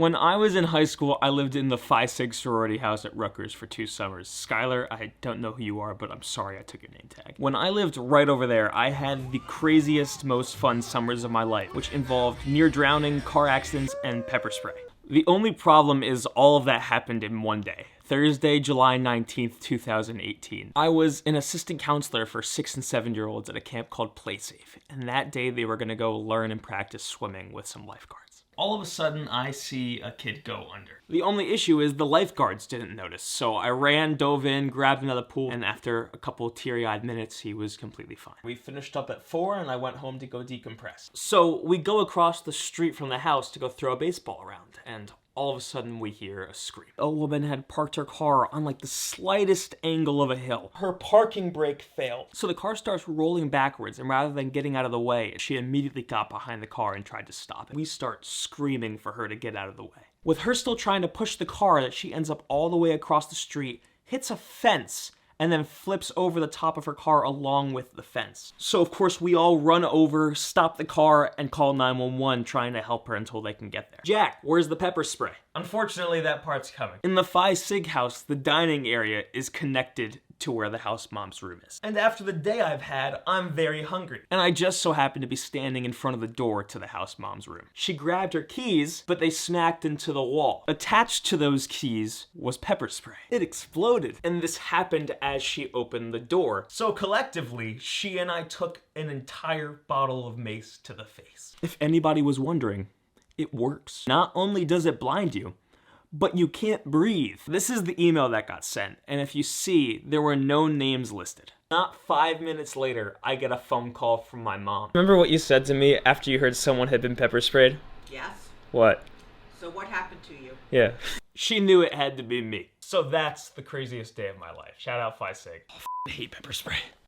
When I was in high school, I lived in the Phi Sig sorority house at Rutgers for 2 summers. Skylar, I don't know who you are, but I'm sorry I took your name tag. When I lived right over there, I had the craziest, most fun summers of my life, which involved near drowning, car accidents, and pepper spray. The only problem is all of that happened in one day. Thursday, July 19th, 2018. I was an assistant counselor for 6 and 7-year-olds at a camp called PlaySafe, and that day they were gonna go learn and practice swimming with some lifeguards. All of a sudden, I see a kid go under. The only issue is the lifeguards didn't notice, so I ran, dove in, grabbed another pool, and after a couple teary-eyed minutes, he was completely fine. We finished up at 4, and I went home to go decompress. So we go across the street from the house to go throw a baseball around, and all of a sudden we hear a scream. A woman had parked her car on like the slightest angle of a hill. Her parking brake failed. So the car starts rolling backwards, and rather than getting out of the way, she immediately got behind the car and tried to stop it. We start screaming for her to get out of the way. With her still trying to push the car, that she ends up all the way across the street, hits a fence, and then flips over the top of her car along with the fence. So of course we all run over, stop the car, and call 911 trying to help her until they can get there. Jack, where's the pepper spray? Unfortunately, that part's coming. In the Phi Sig house, the dining area is connected to where the house mom's room is. And after the day I've had, I'm very hungry. And I just so happen to be standing in front of the door to the house mom's room. She grabbed her keys, but they smacked into the wall. Attached to those keys was pepper spray. It exploded. And this happened as she opened the door. So collectively, she and I took an entire bottle of mace to the face. If anybody was wondering, it works. Not only does it blind you, but you can't breathe. This is the email that got sent, and if you see, there were no names listed. Not 5 minutes later, I get a phone call from my mom. Remember what you said to me after you heard someone had been pepper sprayed? Yes. What? So what happened to you? Yeah. She knew it had to be me. So that's the craziest day of my life. Shout out Phi Sig. I hate pepper spray.